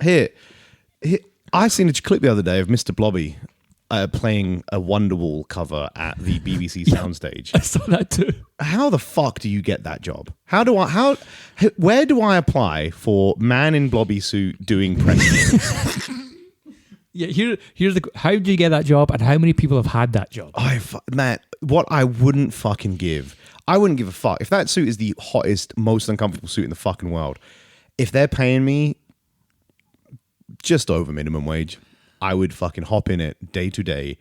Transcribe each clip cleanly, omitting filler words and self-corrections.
Here, I seen a clip the other day of Mr. Blobby playing a Wonderwall cover at the BBC soundstage. I saw that too. How the fuck do you get that job? Where do I apply for man in blobby suit doing press? Yeah, here's how do you get that job, and how many people have had that job? Man, what I wouldn't fucking give. I wouldn't give a fuck. If that suit is the hottest, most uncomfortable suit in the fucking world, if they're paying me just over minimum wage, I would fucking hop in it day to day,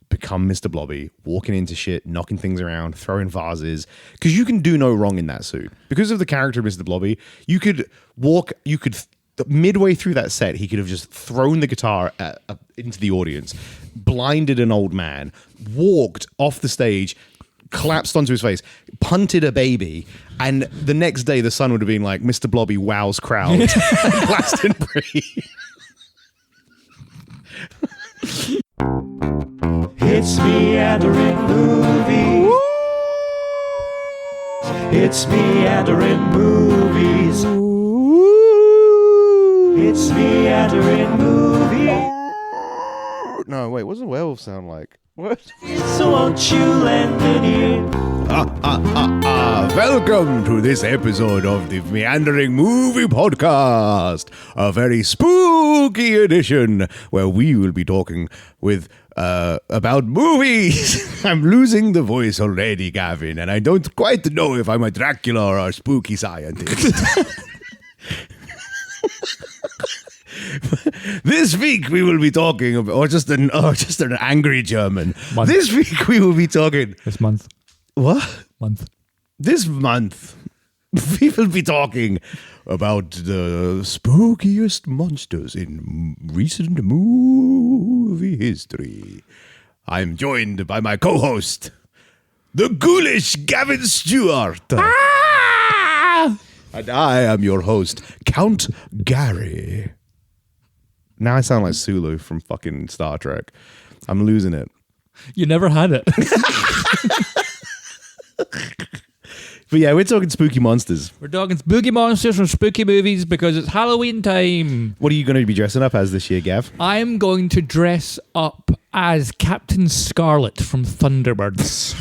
become Mr. Blobby, walking into shit, knocking things around, throwing vases. Because you can do no wrong in that suit. Because of the character of Mr. Blobby, midway through that set, he could have just thrown the guitar into the audience, blinded an old man, walked off the stage, collapsed onto his face, punted a baby, and the next day the Sun would have been like, Mr. Blobby wows crowd. Glastonbury. It's meandering movies. It's meandering movies. It's meandering movies. No, wait, what does a werewolf sound like? What? So won't you lend an ear? Welcome to this episode of the Meandering Movie Podcast, a very spooky edition where we will be talking about movies. I'm losing the voice already, Gavin, and I don't quite know if I'm a Dracula or a spooky scientist. This week we will be talking about, or just an angry German. Month. This week we will be talking. This month. What? Month. This month we will be talking about the spookiest monsters in recent movie history. I'm joined by my co-host, the ghoulish Gavin Stewart. Ah! And I am your host, Count Gary. Now I sound like Sulu from fucking Star Trek. I'm losing it. You never had it. But yeah, we're talking spooky monsters. We're talking spooky monsters from spooky movies because it's Halloween time. What are you going to be dressing up as this year, Gav? I'm going to dress up as Captain Scarlet from Thunderbirds.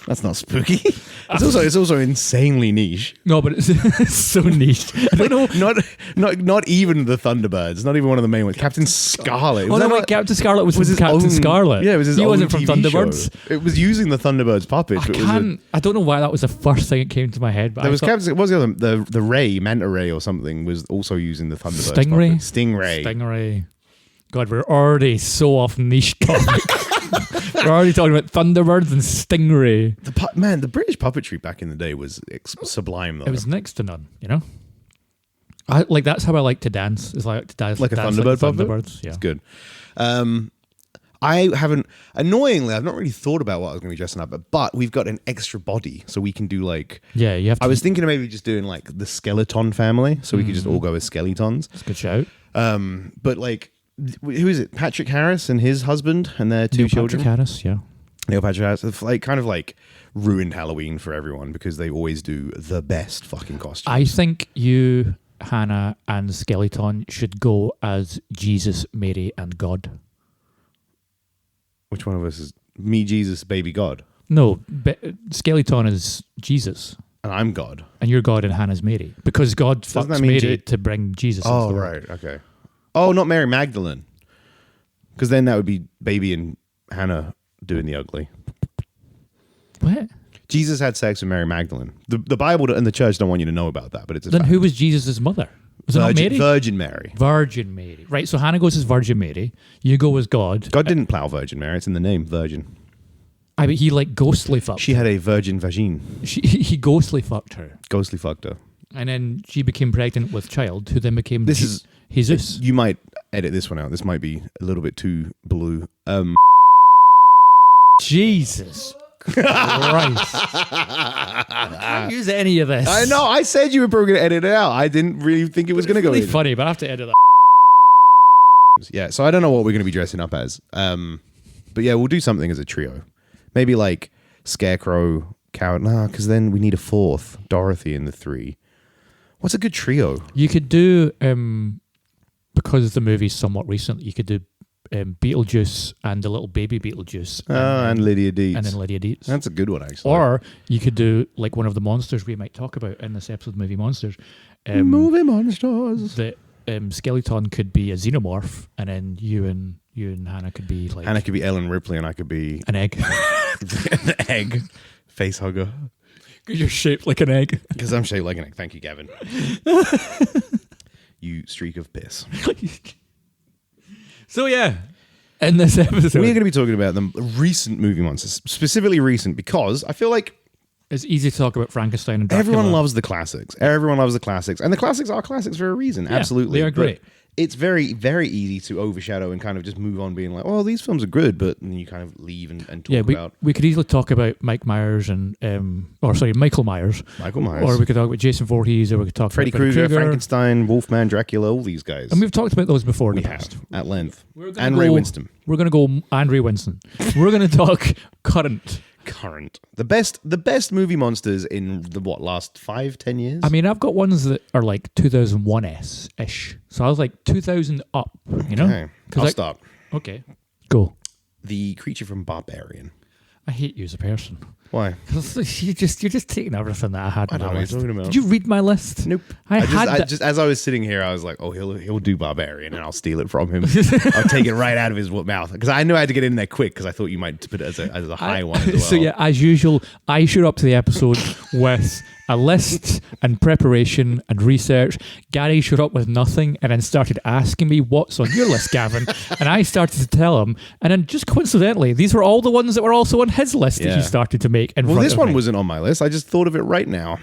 That's not spooky. It's also insanely niche. No, but it's so niche. I don't know. Not even the Thunderbirds. Not even one of the main ones. Captain Scarlet. Oh no, wait, Captain Scarlet was his Captain own, Scarlet. Yeah, it was his He own wasn't from TV Thunderbirds. show. It was using the Thunderbirds puppet. I don't know why that was the first thing that came to my head. But There was Captain. What was the other? The Ray, Manta Ray, or something was also using the Thunderbirds. Stingray. Puppet. Stingray. God, we're already so off niche topic. We're already talking about Thunderbirds and Stingray. The British puppetry back in the day was sublime, though. It was next to none, you know? That's how I like to dance. Is like to dance like a dance Thunderbird puppet? Thunderbirds, yeah. It's good. I've not really thought about what I was going to be dressing up, but we've got an extra body, so we can do like... Yeah, you have to... I was thinking of maybe just doing like the skeleton family, so we could just all go as skeletons. That's a good shout. But like... Who is it? Patrick Harris and his husband and their two children. Patrick Harris, yeah. Neil Patrick Harris. It's like kind of like ruined Halloween for everyone because they always do the best fucking costumes. I think you, Hannah, and Skeleton should go as Jesus, Mary, and God. Which one of us is me, Jesus, baby God? No, Skeleton is Jesus. And I'm God. And you're God and Hannah's Mary. Because God fucks Mary to bring Jesus into the world. Right, okay. Oh, not Mary Magdalene. Because then that would be baby and Hannah doing the ugly. What? Jesus had sex with Mary Magdalene. The Bible and the church don't want you to know about that, but it's a Then fact. who was Jesus' mother? Was it not Mary? Virgin Mary. Virgin Mary. Right, so Hannah goes as Virgin Mary. You go as God. God didn't plow Virgin Mary. It's in the name, Virgin. I mean, he like ghostly fucked She had a virgin vagine. He ghostly fucked her. Ghostly fucked her. And then she became pregnant with child, who then became Jesus. You might edit this one out. This might be a little bit too blue. Jesus Christ. I can't use any of this. I know. I said you were probably going to edit it out. I didn't really think it was going to go really in. funny, but I have to edit that. Yeah, so I don't know what we're going to be dressing up as. But yeah, we'll do something as a trio. Maybe like Scarecrow, Coward. Nah, because then we need a fourth. Dorothy in the three. What's a good trio? You could do, because the movie's somewhat recent, you could do Beetlejuice and the little baby Beetlejuice. And Lydia Deetz. And then Lydia Deetz. That's a good one, actually. Or you could do like one of the monsters we might talk about in this episode, Movie Monsters. Movie Monsters. The Skeleton could be a xenomorph, and then you and Hannah could be like... Hannah could be Ellen Ripley, and I could be... an egg. an egg. Face hugger. Because you're shaped like an egg. Because I'm shaped like an egg. Thank you, Gavin. You streak of piss. So yeah, in this episode... We're going to be talking about the recent movie monsters. Specifically recent because I feel like it's easy to talk about Frankenstein and Dracula. everyone loves the classics. Everyone loves the classics. And the classics are classics for a reason. Yeah, absolutely. they are great. But it's very, very easy to overshadow and kind of just move on being like, oh, these films are good, but then you kind of leave and talk about... we could easily talk about Michael Myers, or Michael Myers. Or we could talk about Jason Voorhees, or we could talk Freddy about Freddy Krueger, Frankenstein, Wolfman, Dracula, all these guys. And we've talked about those before in We the have, past. at length. And Ray Winston. We're going to go and Ray Winston. We're going to talk current. The best movie monsters in the last 5-10 years. I mean, I've got ones that are like 2001-ish. So I was like 2000 up, you know? Okay. I'll start. Okay. Go. The creature from Barbarian. I hate you as a person. Why? You're just taking everything that I had I on don't my know what list. you're talking about. Did you read my list? Nope. Just as I was sitting here, I was like, oh, he'll do Barbarian, and I'll steal it from him. I'll take it right out of his mouth because I knew I had to get in there quick because I thought you might put it as a high one as well. So yeah, as usual, I showed up to the episode with a list and preparation and research. Gary showed up with nothing and then started asking me, what's on your list, Gavin? And I started to tell him, and then just coincidentally, these were all the ones that were also on his list that he started to make. Well, this one wasn't on my list. I just thought of it right now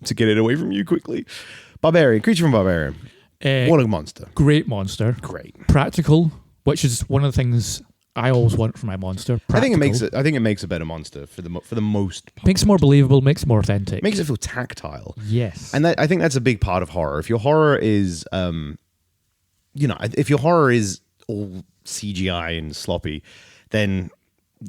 to get it away from you quickly. Barbarian, creature from Barbarian. What a monster. Great monster. Great. Practical, which is one of the things I always want from my monster. Practical. I think it makes a better monster for the most part. Makes it more believable, makes it more authentic. Makes it feel tactile. Yes. And I think that's a big part of horror. If your horror is if your horror is all CGI and sloppy, then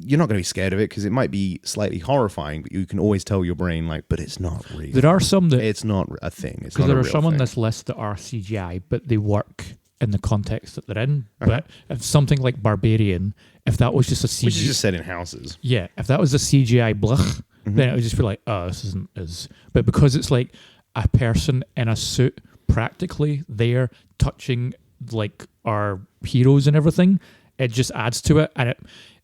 you're not going to be scared of it because it might be slightly horrifying, but you can always tell your brain but it's not real. There are some that it's not a thing. It's because not there a are real some on thing. this list that are CGI, but they work in the context that they're in. But if something like Barbarian, if that was just a CGI, which is just set in houses. Yeah, if that was a CGI blech, then it would just be like, oh, this isn't as. But because it's like a person in a suit, practically there touching like our heroes and everything, it just adds to it, and it.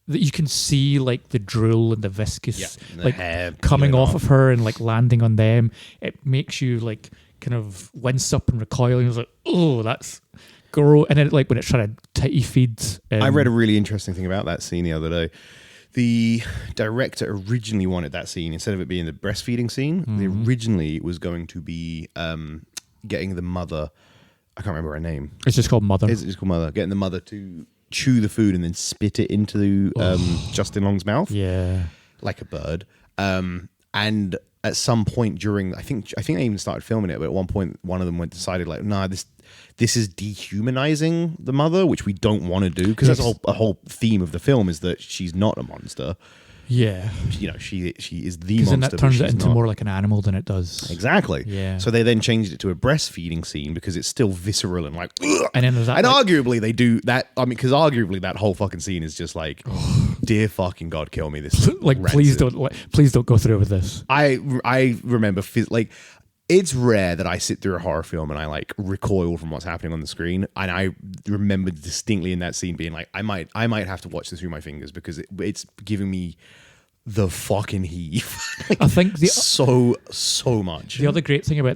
You can see like the drool and the viscous and the like hair coming peeling off of her and like landing on them. It makes you like kind of wince up and recoil. And it's like, oh, that's gross. And then like when it's trying to titty feed. I read a really interesting thing about that scene the other day. The director originally wanted that scene, instead of it being the breastfeeding scene, originally it was going to be getting the mother, I can't remember her name. It's just called Mother. It's called Mother. Getting the mother to chew the food and then spit it into Justin Long's mouth. Yeah. Like a bird. And at some point during, I think they even started filming it, but at one point one of them decided like, nah, this is dehumanizing the mother, which we don't want to do, because that's a whole theme of the film is that she's not a monster. Yeah. You know, she is the monster. Because then that turns it into not. more like an animal than it does. Exactly. Yeah. So they then changed it to a breastfeeding scene because it's still visceral and like, ugh. And then there's that. And like, arguably they do that. I mean, because arguably that whole fucking scene is just like, dear fucking God, kill me. This like please don't go through with this. I remember like. It's rare that I sit through a horror film and I like recoil from what's happening on the screen. And I remember distinctly in that scene being like, I might have to watch this through my fingers because it's giving me the fucking heave. Like, I think so much. The other great thing about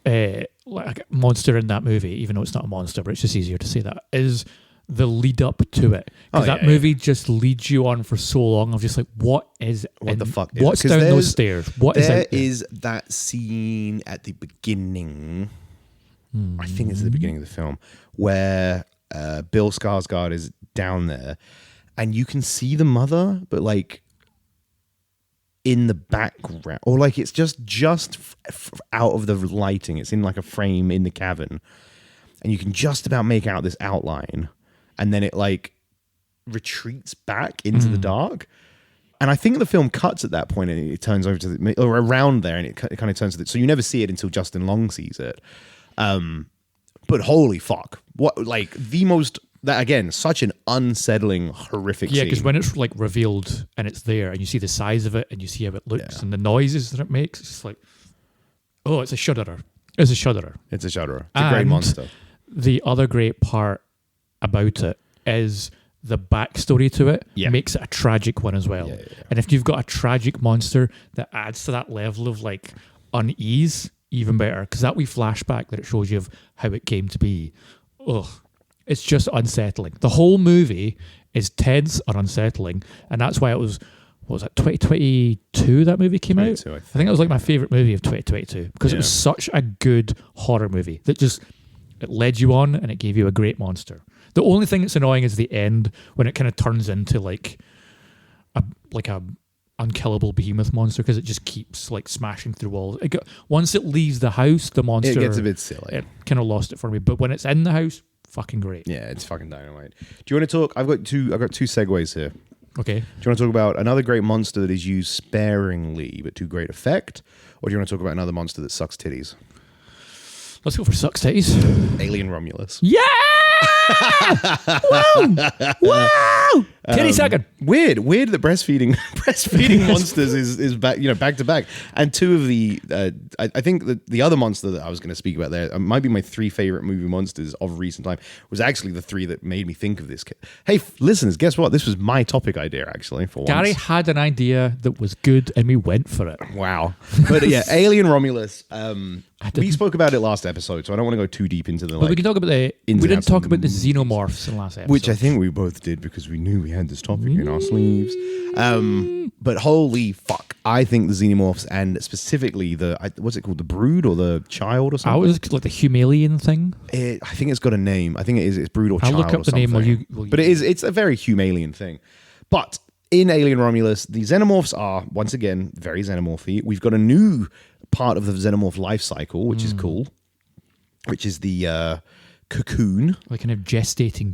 that like monster in that movie, even though it's not a monster, but it's just easier to say that, is the lead up to it. Because that movie just leads you on for so long of just like, what the fuck is what's down those stairs? What is out there? There is that scene at the beginning, I think it's the beginning of the film, where Bill Skarsgård is down there and you can see the mother, but like in the background, or like it's just out of the lighting. It's in like a frame in the cavern and you can just about make out this outline. And then it like retreats back into the dark. And I think the film cuts at that point, and it turns over to or around there, and it kind of turns to so you never see it until Justin Long sees it. But holy fuck, what like the most that again such an unsettling, horrific. Yeah, scene. because when it's like revealed and it's there, and you see the size of it, and you see how it looks, and the noises that it makes, it's just like, oh, it's a shudderer. It's a shudderer. It's a shudderer. It's a great monster. The other great part about it is the backstory to it makes it a tragic one as well. Yeah. And if you've got a tragic monster that adds to that level of like unease, even better. Because that wee flashback that it shows you of how it came to be, it's just unsettling. The whole movie is tense and unsettling, and that's why it was. What was that, 2022 that movie came out? I think it was like my favourite movie of 2022 because it was such a good horror movie that just it led you on and it gave you a great monster. The only thing that's annoying is the end when it kind of turns into like a unkillable behemoth monster because it just keeps like smashing through walls. Once it leaves the house, the monster it gets a bit silly. It kind of lost it for me. But when it's in the house, fucking great. Yeah, it's fucking dynamite. Do you want to talk? I've got two segues here. Okay. Do you want to talk about another great monster that is used sparingly but to great effect? Or do you want to talk about another monster that sucks titties? Let's go for sucks titties. Alien Romulus. Yeah! Wow! Titty sucking. Weird that breastfeeding monsters is back to back. And two of the I think the other monster that I was going to speak about there might be my three favorite movie monsters of recent time was actually the three that made me think of this. Hey, listeners, guess what? This was my topic idea actually for once. Gary had an idea that was good and we went for it. Wow. But yeah, Alien Romulus. We spoke about it last episode, so I don't want to go too deep into the. But we can talk about we didn't talk about the xenomorphs in the last episode, which I think we both did because we knew we had this topic in our sleeves. But holy fuck, I think the xenomorphs and specifically what's it called, the brood or the child or something? I was like the Humalian thing. I think it's got a name. I think it's brood or child. I'll look up the name while you. But it's a very Humalian thing. But in Alien Romulus, the xenomorphs are once again very xenomorphy. We've got a new part of the xenomorph life cycle, which is cool, which is the cocoon, like kind of gestating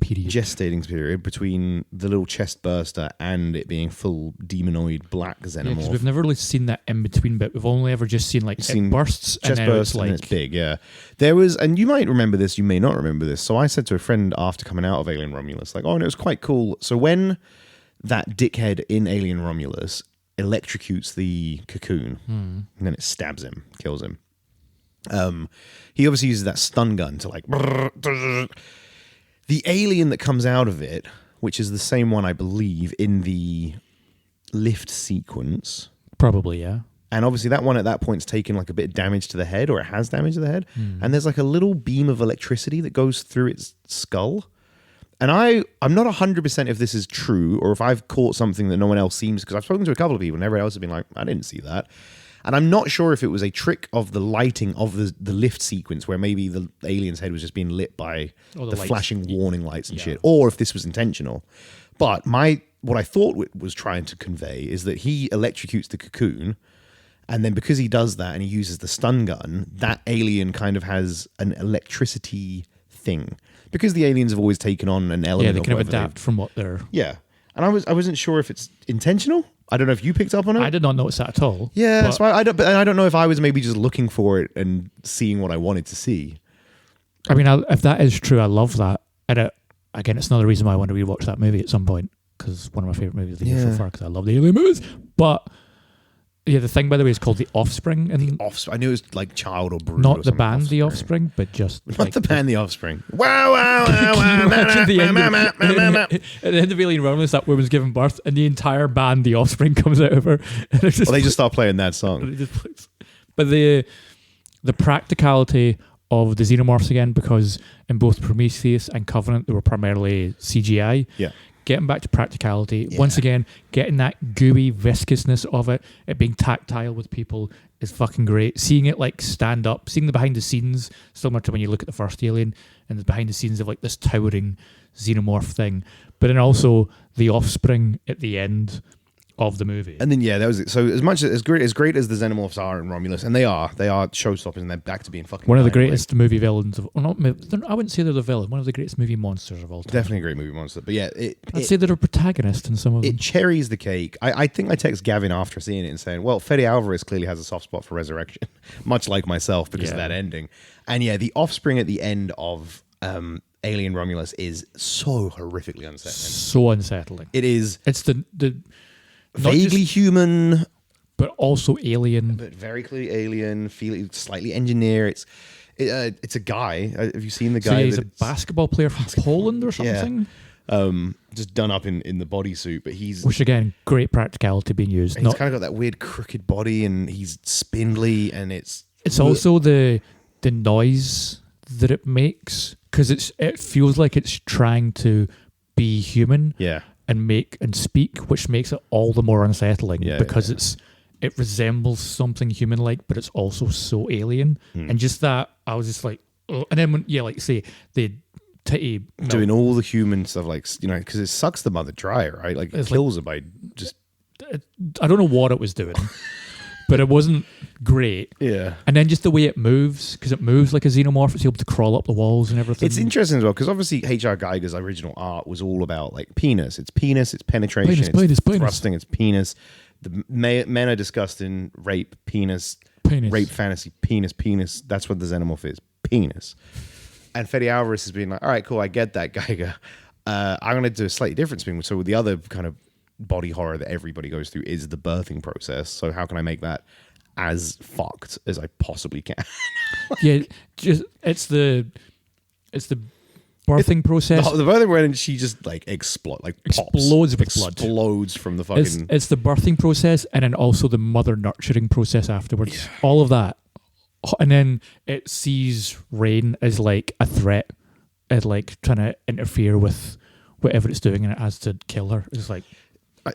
period between the little chest burster and it being full demonoid black xenomorph. Because we've never really seen that in between bit. We've only ever just seen like it bursts chest and burst it's like and it's big. Yeah, there was, and you might remember this, you may not remember this. So I said to a friend after coming out of Alien Romulus, like, and it was quite cool. So when that dickhead in Alien Romulus electrocutes the cocoon and then it stabs him, kills him. He obviously uses that stun gun to like the alien that comes out of it, which is the same one I believe in the lift sequence. Probably, yeah. And obviously that one at that point's taken like a bit of damage to the head, or it has damage to the head. And there's like a little beam of electricity that goes through its skull. And I'm not 100% if this is true or if I've caught something that no one else seems, because I've spoken to a couple of people and everyone else has been like, I didn't see that. And I'm not sure if it was a trick of the lighting of the lift sequence where maybe the alien's head was just being lit by the flashing warning lights and shit, or if this was intentional. But what I thought was trying to convey is that he electrocutes the cocoon, and then because he does that and he uses the stun gun, that alien kind of has an electricity thing. Because the aliens have always taken on an element. Yeah, they kind of adapt from what they're. Yeah, and I wasn't sure if it's intentional. I don't know if you picked up on it. I did not notice that at all. Yeah, so I don't know if I was maybe just looking for it and seeing what I wanted to see. I mean, if that is true, I love that. And again, it's another reason why I want to rewatch that movie at some point, because one of my favorite movies of the year so far. Because I love the alien movies, but. Yeah, the thing, by the way, is called The Offspring. And I knew it was like Child or Brood. Not the band The Offspring, but just... Not the band The Offspring. Wow, wow, wow, wow. At the end of Alien Romulus, that woman's giving birth, and the entire band The Offspring comes out of her. And they just start playing that song. But the practicality of the xenomorphs again, because in both Prometheus and Covenant, they were primarily CGI. Yeah. Getting back to practicality, once again, getting that gooey viscousness of it being tactile with people is fucking great. Seeing it like stand up, seeing the behind the scenes, similar to when you look at the first Alien, and the behind the scenes of like this towering xenomorph thing. But then also the Offspring at the end of the movie. And then that was it. So as great as the Xenomorphs are in Romulus, and they are showstoppers, and they're back to being fucking one of the dynamite. greatest movie villains of, I wouldn't say they're the villain. One of the greatest movie monsters of all time. Definitely a great movie monster. But yeah, I'd say they're a protagonist in some of them. it cherries the cake. I think I text Gavin after seeing it and saying, well, Fede Alvarez clearly has a soft spot for Resurrection, much like myself because of that ending. And yeah, the offspring at the end of Alien Romulus is so horrifically unsettling. So unsettling. It is. It's the Vaguely human, but also alien. but very clearly alien, feeling slightly engineer. It's a guy. Have you seen the guy? So he's a basketball player from Poland or something. Just done up in the bodysuit, but Which again, great practicality being used. he's kind of got that weird crooked body, and he's spindly, and it's also the noise that it makes, because it feels like it's trying to be human. Yeah. And make and speak, which makes it all the more unsettling because it resembles something human-like, but it's also so alien. And just that, I was just like, oh. And then when, like say the titty doing all the human stuff, like, because it sucks the mother dry, right? Like it kills her by just. I don't know what it was doing, but it wasn't great. Yeah. And then just the way it moves, because it moves like a xenomorph, it's able to crawl up the walls and everything. It's interesting as well, because obviously H.R. Geiger's original art was all about like penis. It's penetration, penis, thrusting, it's penis. The men are disgusting, rape, penis, rape fantasy, penis. That's what the Xenomorph is, penis. And Fede Alvarez has been like, all right, cool, I get that, Geiger. I'm going to do a slightly different spin. So the other kind of body horror that everybody goes through is the birthing process. So how can I make that as fucked as I possibly can? It's the birthing process. The birthing when she just like explodes with blood. Explodes from the fucking. It's the birthing process, and then also the mother nurturing process afterwards. Yeah. All of that, and then it sees Rain as like a threat, as like trying to interfere with whatever it's doing, and it has to kill her. It's like.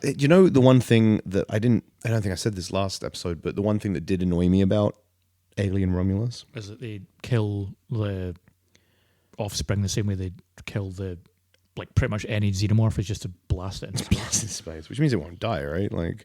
The one thing that I don't think I said this last episode, but the one thing that did annoy me about Alien Romulus is that they kill the offspring the same way they kill pretty much any xenomorph is just to blast it in space. Blast in space, which means it won't die, right? Like,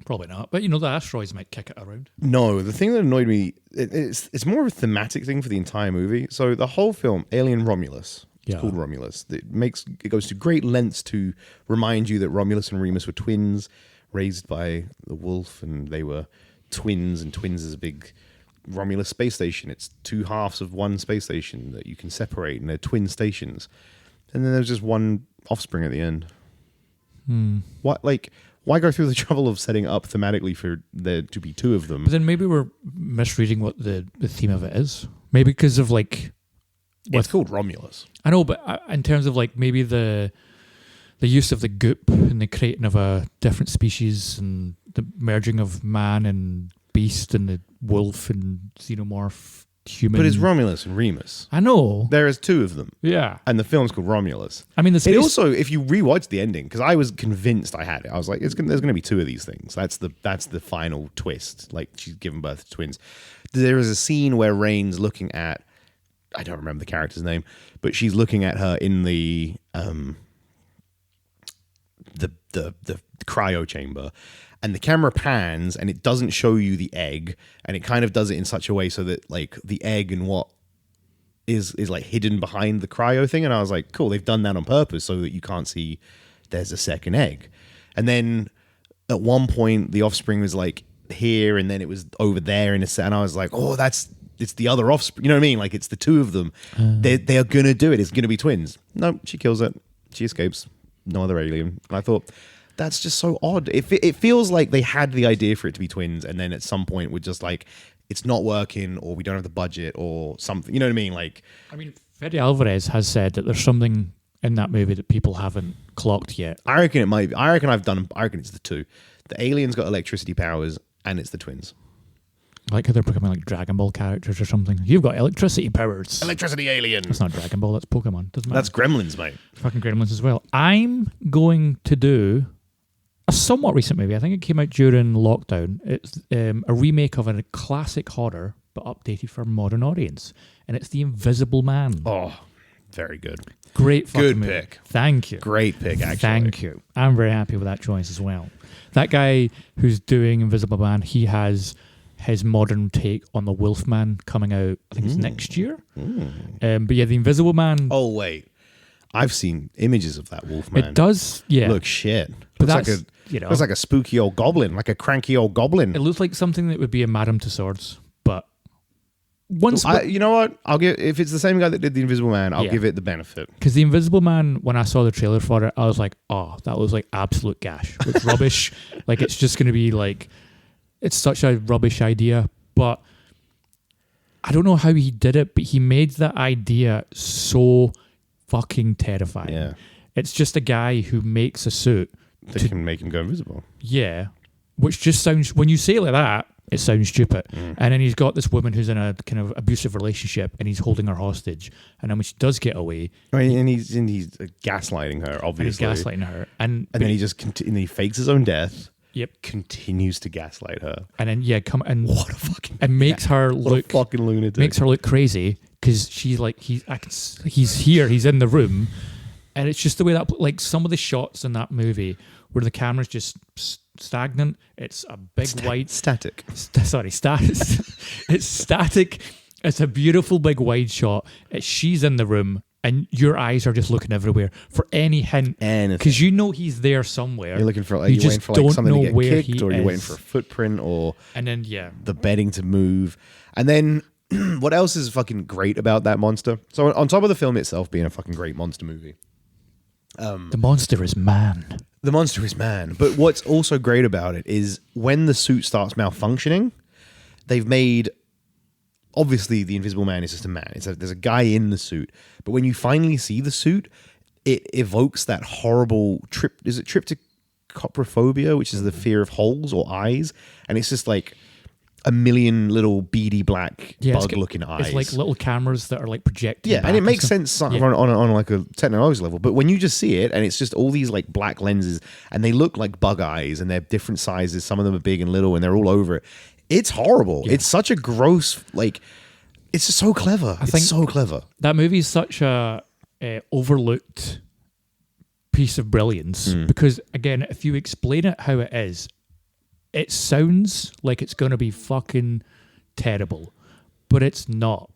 probably not, but the asteroids might kick it around. No, the thing that annoyed me, it's more of a thematic thing for the entire movie. So the whole film, Alien Romulus. It's called Romulus. It goes to great lengths to remind you that Romulus and Remus were twins, raised by the wolf, and they were twins, and twins is a big Romulus space station. It's two halves of one space station that you can separate, and they're twin stations. And then there's just one offspring at the end. Why go through the trouble of setting up thematically for there to be two of them? But then maybe we're misreading what the theme of it is. Maybe because of it's called Romulus. I know, but in terms of maybe the use of the goop and the creating of a different species and the merging of man and beast and the wolf and xenomorph human. But it's Romulus and Remus. I know. There is two of them. Yeah. And the film's called Romulus. I mean, it also, if you rewatch the ending, because I was convinced I had it, I was like, there's going to be two of these things. That's the final twist. Like, she's given birth to twins. There is a scene where Rain's looking at, I don't remember the character's name, but she's looking at her in the cryo chamber, and the camera pans and it doesn't show you the egg, and it kind of does it in such a way so that like the egg and what is like hidden behind the cryo thing. And I was like, cool, they've done that on purpose so that you can't see there's a second egg. And then at one point the offspring was like here, and then it was over there in a set, and I was like, oh, it's the other offspring. You know what I mean? Like, it's the two of them. They are going to do it. It's going to be twins. No, she kills it. She escapes. No other alien. And I thought, that's just so odd. It feels like they had the idea for it to be twins, and then at some point we're just like, it's not working, or we don't have the budget, or something. You know what I mean? Like, Fede Alvarez has said that there's something in that movie that people haven't clocked yet. I reckon it might be. I reckon it's the two. The alien's got electricity powers, and it's the twins. Like how they're becoming like Dragon Ball characters or something. You've got electricity powers. Electricity alien. That's not Dragon Ball, that's Pokemon. Doesn't matter. That's Gremlins, mate. Fucking Gremlins as well. I'm going to do a somewhat recent movie. I think it came out during lockdown. It's a remake of a classic horror, but updated for a modern audience. And it's The Invisible Man. Oh, Very good. Great fucking Good movie. pick. Thank you. Great pick, actually. Thank you. I'm very happy with that choice as well. That guy who's doing Invisible Man, he has his modern take on the Wolfman coming out, I think it's next year. But yeah, the Invisible Man. Oh, wait. I've seen images of that Wolfman. It does, yeah. Look shit. But Looks that's, looks like a spooky old goblin, like a cranky old goblin. it looks like something that would be a Madame Tussauds, but once You know what? I'll give if it's the same guy that did the Invisible Man, I'll Yeah. give it the benefit. because the Invisible Man, when I saw the trailer for it, I was like, oh, that looks like absolute gash. It's rubbish. Like, it's just going to be like, it's such a rubbish idea. But I don't know how he did it, but he made that idea so fucking terrifying. Yeah. It's just a guy who makes a suit. They can make him go invisible. Yeah. Which just sounds, when you say it like that, it sounds stupid. And then he's got this woman who's in a kind of abusive relationship and he's holding her hostage. And then when she does get away, I mean, and he's gaslighting her, and he's obviously. gaslighting her. And And then he just and he fakes his own death. Yep. Continues to gaslight her. And then What a fucking and makes her what look a fucking lunatic. makes her look crazy because she's like he's here, he's in the room, and it's just the way that, like, some of the shots in that movie where the camera's just stagnant. It's a big wide static. It's static. It's a beautiful big wide shot. She's in the room. And your eyes are just looking everywhere for any hint, because you know he's there somewhere. You're looking for, you you're just waiting for don't something know to get where kicked, he or you're is. waiting for a footprint, or And then the bedding to move. And then what else is fucking great about that monster? So on top of the film itself being a fucking great monster movie, the monster is man. the monster is man. But what's also great about it is when the suit starts malfunctioning, they've made. Obviously, the Invisible Man is just a man. There's a guy in the suit. But when you finally see the suit, it evokes that horrible tryptocoprophobia, which is the fear of holes or eyes. And it's just like a million little beady black bug-looking eyes. It's like little cameras that are like projecting. Yeah, back and it makes stuff. sense on like a technological level. But when you just see it, and it's just all these like black lenses, and they look like bug eyes, and they're different sizes. Some of them are big and little, and they're all over it. It's horrible. Yeah. It's such a gross, like, it's just so clever. I think so clever. That movie is such a overlooked piece of brilliance because, again, if you explain it how it is, it sounds like it's going to be fucking terrible, but it's not.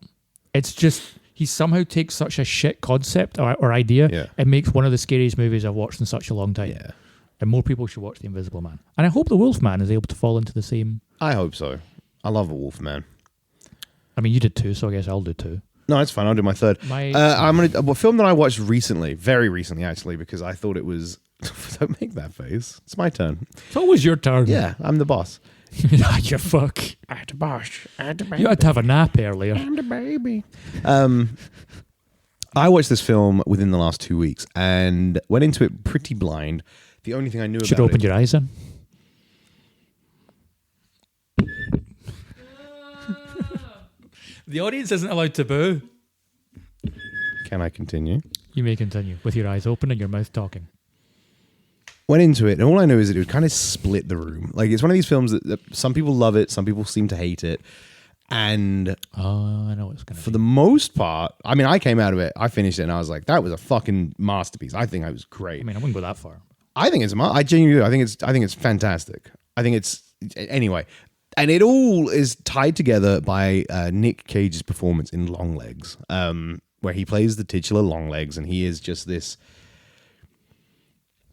It's just, he somehow takes such a shit concept or idea and makes one of the scariest movies I've watched in such a long time. Yeah. And more people should watch The Invisible Man. And I hope The Wolfman is able to fall into the same. I hope so. I love a Wolfman. I mean, you did too, so I guess I'll do two. No, it's fine. I'll do my third. I'm gonna a film that I watched recently, very recently actually, because I thought it was. Don't make that face. It's my turn. It's always your turn. Yeah, I'm the boss. You fuck. I'm the boss. I'm the baby. You had to have a nap earlier. I'm the baby. I watched this film within the last 2 weeks and went into it pretty blind. The only thing I knew Should about open it. your eyes then. The audience isn't allowed to boo. Can I continue? You may continue with your eyes open and your mouth talking. Went into it, and all I know is that it would kind of split the room. Like, it's one of these films that some people love it, some people seem to hate it. And I know what's going to for the most part, I mean, I came out of it, I finished it, and I was like, that was a fucking masterpiece. I think it was great. I mean, I wouldn't go that far. I think it's I genuinely do. I think it's fantastic. I think it's anyway, and it all is tied together by Nick Cage's performance in Longlegs, where he plays the titular Longlegs, and he is just this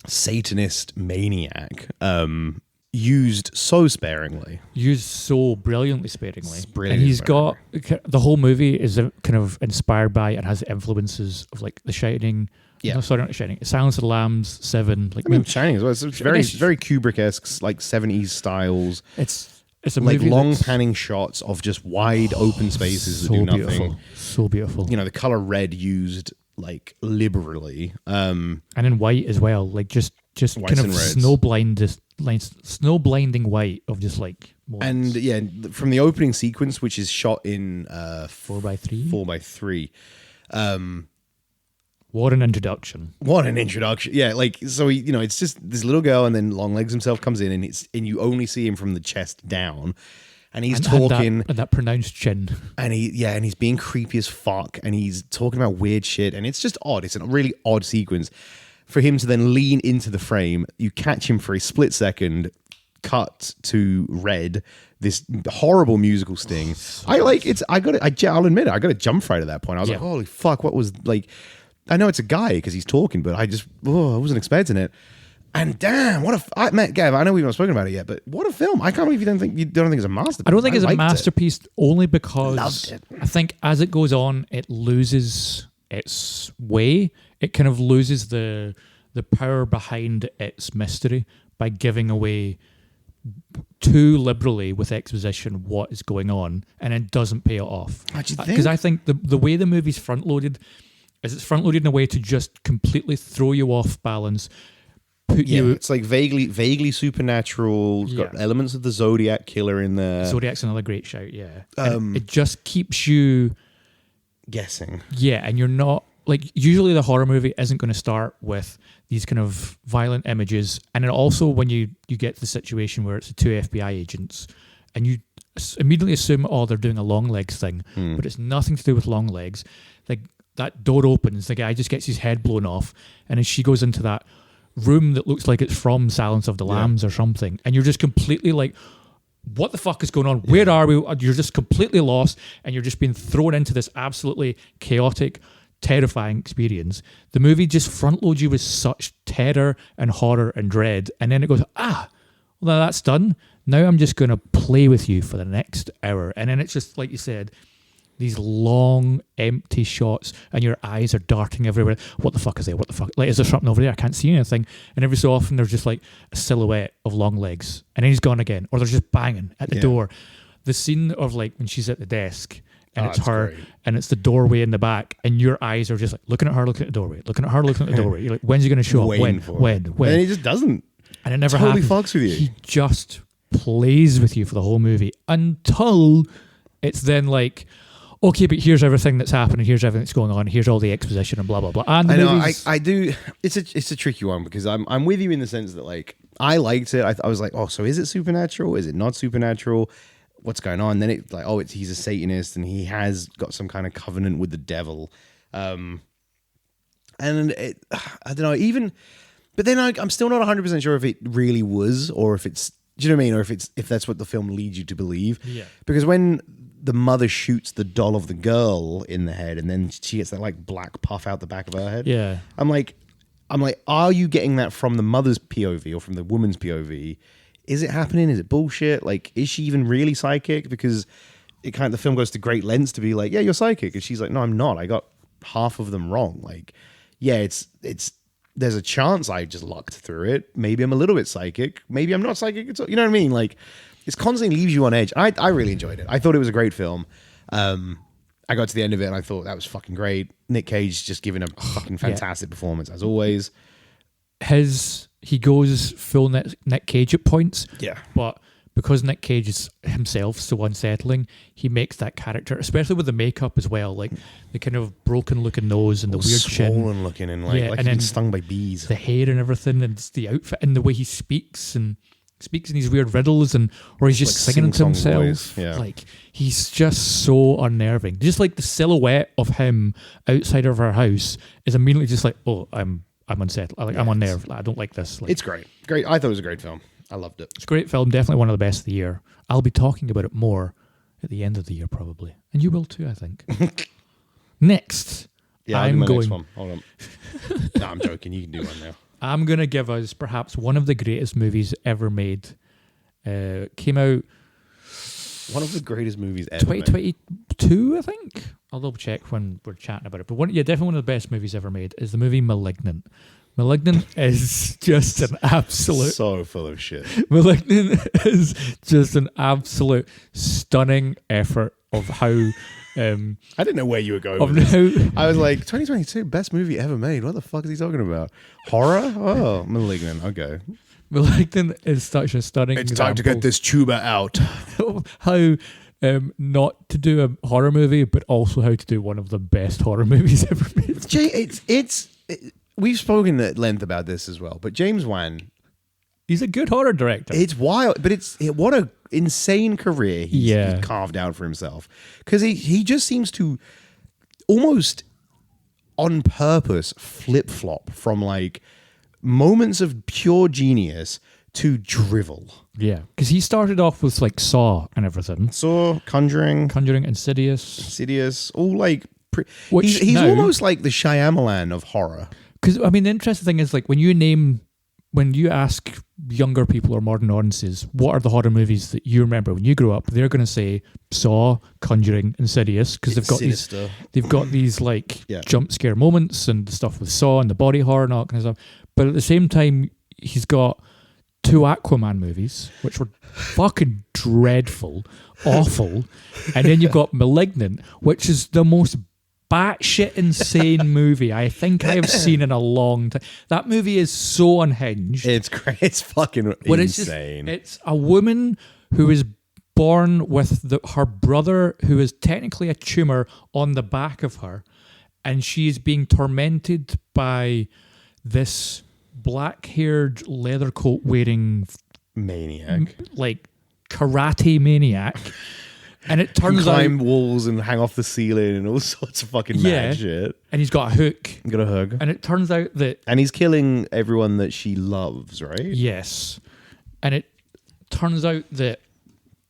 Satanist maniac, used so sparingly, Used so brilliantly sparingly. Brilliantly and he's sparingly. got the whole movie is kind of inspired by and has influences of like The Shining. Yeah. No, sorry, not The Shining. Silence of the Lambs, Seven. Like, I mean, Shining as well. It's very It's- very Kubrick-esque, like 70s styles, it's a like movie long that's panning shots of just wide open spaces that so do nothing. beautiful. So beautiful. You know, the color red used like liberally. And in white as well, like just Whites kind of and reds. snow blinding white of just like moments. And yeah, from the opening sequence, which is shot in 4x3. 4x3. What an introduction! What an introduction! Yeah, like so, it's just this little girl, and then Longlegs himself comes in, and you only see him from the chest down, and he's And talking, and that pronounced chin. and he's being creepy as fuck, and he's talking about weird shit, and it's just odd. It's a really odd sequence for him to then lean into the frame. You catch him for a split second, cut to red. This horrible musical sting. I'll admit it. I got a jump fright at that point. I was like, holy fuck, what was like? I know it's a guy because he's talking, but I wasn't expecting it. And damn, Gav, I know we haven't spoken about it yet, but what a film! I can't believe you don't think it's a masterpiece. I don't think it's a masterpiece only because Loved it. I think as it goes on, it loses its way. It kind of loses the power behind its mystery by giving away too liberally with exposition what is going on, and it doesn't pay it off. What do you think? Because I think the way the movie's front loaded is it's front loaded in a way to just completely throw you off balance. It's like vaguely supernatural. It's got elements of the Zodiac killer in there. Zodiac's another great shout, yeah. It just keeps you guessing. Yeah, and you're not like usually the horror movie isn't going to start with these kind of violent images, and then also when you get to the situation where it's the two FBI agents, and you immediately assume they're doing a long legs thing, but it's nothing to do with long legs. Like that door opens, the guy just gets his head blown off, and then she goes into that room that looks like it's from Silence of the Lambs or something, and you're just completely like, what the fuck is going on? Where are we? You're just completely lost, and you're just being thrown into this absolutely chaotic, terrifying experience. The movie just front loads you with such terror and horror and dread, and then it goes, well, that's done. Now I'm just going to play with you for the next hour, and then it's just like you said, these long, empty shots, and your eyes are darting everywhere. What the fuck is there? What the fuck? Like, is there something over there? I can't see anything. And every so often, there's just like a silhouette of long legs, and then he's gone again, or they're just banging at the door. The scene of like when she's at the desk, and it's her, great. And it's the doorway in the back, and your eyes are just like looking at her, looking at the doorway, looking at her, looking at the doorway. You're like, when's he going to show up? When? And he just doesn't. And it never totally happens. Fucks with you. He just plays with you for the whole movie until it's then like, okay, but here's everything that's happening, here's everything that's going on, here's all the exposition and blah blah blah. And I do. It's a tricky one because I'm with you in the sense that like I liked it. I was like, so is it supernatural? Is it not supernatural? What's going on? Then it's like, he's a Satanist and he has got some kind of covenant with the devil. And I don't know. But then I'm still not 100% sure if it really was, or if it's. Do you know what I mean? Or if that's what the film leads you to believe. Yeah. Because when the mother shoots the doll of the girl in the head, and then she gets that like black puff out the back of her head. Yeah. I'm like, are you getting that from the mother's POV or from the woman's POV? Is it happening? Is it bullshit? Like, is she even really psychic? Because the film goes to great lengths to be like, yeah, you're psychic, and she's like, no, I'm not. I got half of them wrong. Like, yeah, it's. There's a chance I just lucked through it. Maybe I'm a little bit psychic. Maybe I'm not psychic at all. You know what I mean? Like, it constantly leaves you on edge. I really enjoyed it. I thought it was a great film. I got to the end of it and I thought that was fucking great. Nick Cage just giving a fucking fantastic performance as always. He goes full Nick Cage at points. Yeah. But because Nick Cage is himself so unsettling, he makes that character, especially with the makeup as well, like the kind of broken looking nose and the weird chin. Swollen looking and like he's been stung by bees. The hair and everything, and the outfit and the way he speaks in these weird riddles, or he's just like singing to himself. Voice. Yeah. Like, he's just so unnerving. Just like the silhouette of him outside of our house is immediately just like, I'm unsettled. I'm unnerved. Like, I don't like this. Like, it's great. Great. I thought it was a great film. I loved it. It's a great film. Definitely one of the best of the year. I'll be talking about it more at the end of the year probably. And you will too, I think. Next. Yeah, I'm going. Next one. Hold on. No, I'm joking. You can do one now. I'm going to give us perhaps one of the greatest movies ever made. Came out... One of the greatest movies ever 2022, I think. I'll double check when we're chatting about it. But definitely one of the best movies ever made is the movie Malignant. Malignant is just an absolute... So full of shit. Malignant is just an absolute stunning effort of how... I didn't know where you were going with this. I was like, 2022, best movie ever made. What the fuck is he talking about? Horror? Oh, Malignant. Okay. Malignant is such a stunning It's time to get this tuba out. How not to do a horror movie, but also how to do one of the best horror movies ever made. We've spoken at length about this as well, but James Wan, he's a good horror director. It's wild, but what a insane career he's carved out for himself. Because he just seems to almost on purpose flip-flop from like moments of pure genius to drivel. Yeah, because he started off with like Saw and everything. Saw, Conjuring, Insidious, all like he's now, almost like the Shyamalan of horror. Because I mean, the interesting thing is like when you ask younger people or modern audiences what are the horror movies that you remember when you grew up, they're going to say Saw, Conjuring, Insidious, because they've got these like jump scare moments and the stuff with Saw and the body horror and all that kind of stuff. But at the same time, he's got 2 Aquaman movies, which were fucking dreadful, awful. And then you've got Malignant, which is the most batshit insane movie I think I have seen in a long time. That movie is so unhinged. It's great. It's fucking insane. It's a woman who is born with her brother, who is technically a tumor on the back of her, and she is being tormented by this black-haired, leather coat wearing maniac, like karate maniac. And it turns out climb walls and hang off the ceiling and all sorts of fucking mad shit. And he's got a hook. Got a hook. And it turns out that... And he's killing everyone that she loves, right? Yes. And it turns out that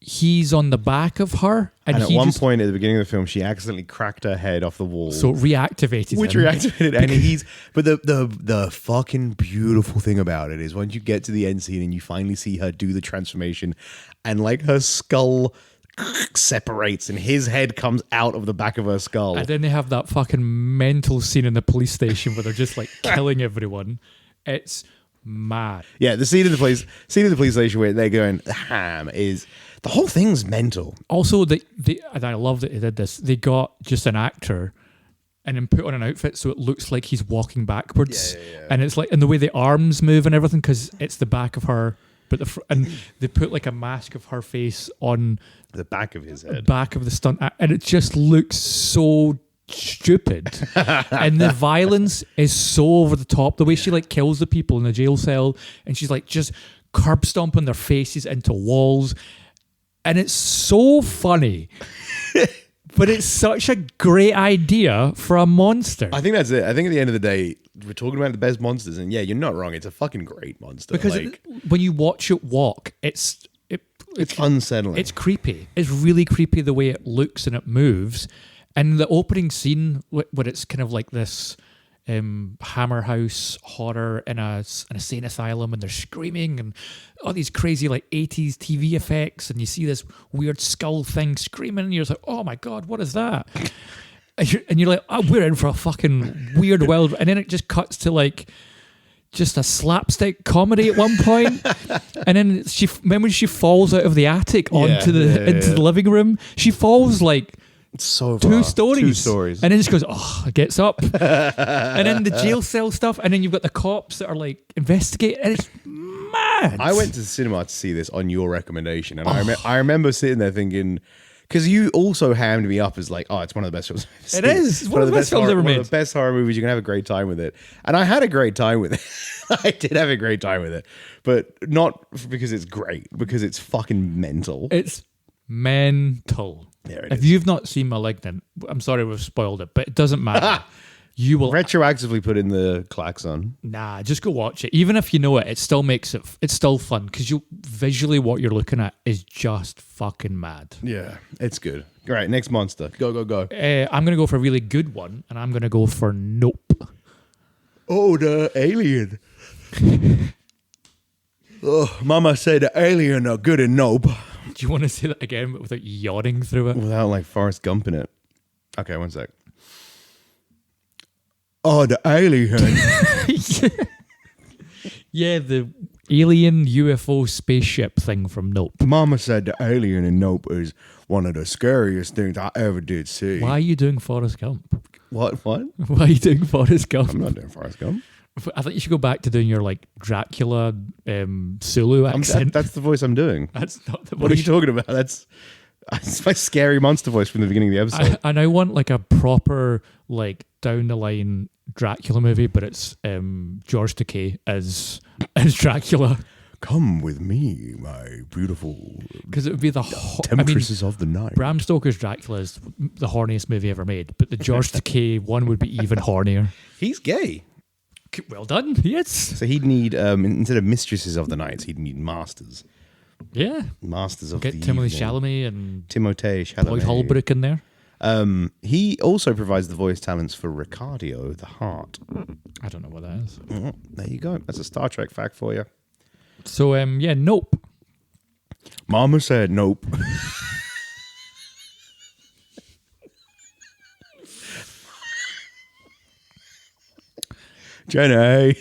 he's on the back of her. And at one point at the beginning of the film, she accidentally cracked her head off the wall. So it reactivated Which him. reactivated. And he's... But the fucking beautiful thing about it is once you get to the end scene and you finally see her do the transformation and like her skull separates and his head comes out of the back of her skull. And then they have that fucking mental scene in the police station where they're just like killing everyone. It's mad. Yeah, the scene in the police station where they're going ham is the whole thing's mental. Also, and I love that they did this. They got just an actor and then put on an outfit so it looks like he's walking backwards. Yeah. And it's like, and the way the arms move and everything, because it's the back of her. But and they put like a mask of her face on the back of his head, back of the stunt, and it just looks so stupid. And the violence is so over the top. The way she like kills the people in the jail cell, and she's like just curb stomping their faces into walls, and it's so funny. But it's such a great idea for a monster. I think that's it. I think at the end of the day, we're talking about the best monsters, and yeah, you're not wrong. It's a fucking great monster. Because when you watch it walk, it's unsettling. It's creepy. It's really creepy the way it looks and it moves. And the opening scene where it's kind of like this Hammer House horror in a sane asylum, and they're screaming and all these crazy like 80s TV effects, and you see this weird skull thing screaming, and you're like, oh my god, what is that? And you're like, oh, we're in for a fucking weird world. And then it just cuts to like just a slapstick comedy at one point. And then when she falls out of the attic into the living room, she falls like so two stories. And then she goes, gets up. And then the jail cell stuff. And then you've got the cops that are like investigating. And it's mad. I went to the cinema to see this on your recommendation. And I remember sitting there thinking, because you also hammed me up as like, it's one of the best films I've seen. It is. It's one of the best films ever made. One of the best horror movies. You can have a great time with it. And I had a great time with it. I did have a great time with it. But not because it's great, because it's fucking mental. It's mental. If you've not seen Malignant, I'm sorry we've spoiled it, but it doesn't matter. You will retroactively put in the klaxon. Nah, just go watch it. Even if you know it, it still makes it. It's still fun because visually what you're looking at is just fucking mad. Yeah, it's good. All right, next monster. Go. I'm gonna go for a really good one, and I'm gonna go for Nope. Oh, the alien. Mama said the alien are good in Nope. Do you want to say that again, but without yawning through it? Without like Forrest Gump in it. Okay, one sec. Oh, the alien. Yeah, the alien UFO spaceship thing from Nope. Mama said the alien in Nope is one of the scariest things I ever did see. Why are you doing Forrest Gump? What? Why are you doing Forrest Gump? I'm not doing Forrest Gump. I think you should go back to doing your like Dracula Sulu accent. That's the voice I'm doing. That's not the voice. What are you talking about? That's my scary monster voice from the beginning of the episode. I now want like a proper like down the line Dracula movie, but it's George Takei as Dracula. Come with me, my beautiful Because it would be temptresses of the night. Bram Stoker's Dracula is the horniest movie ever made, but the George Takei one would be even hornier. He's gay. Well done. Yes. So he'd need, instead of mistresses of the night, he'd need masters. Yeah. Masters of Get the Timothée evening. Chalamet and Timothée Chalamet. Lloyd Holbrook in there. He also provides the voice talents for Ricardio, the Heart. I don't know what that is. There you go. That's a Star Trek fact for you. So, Nope. Mama said nope. Jenny.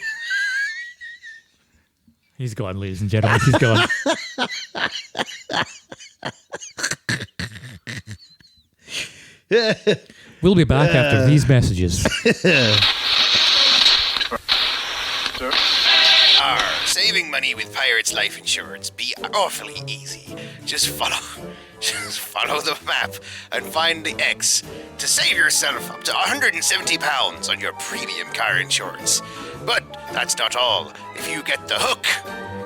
He's gone, ladies and gentlemen. He's gone. We'll be back after these messages. Saving money with Pirates Life Insurance be awfully easy. Just follow the map and find the X to save yourself up to £170 on your premium car insurance. But that's not all. If you get the hook,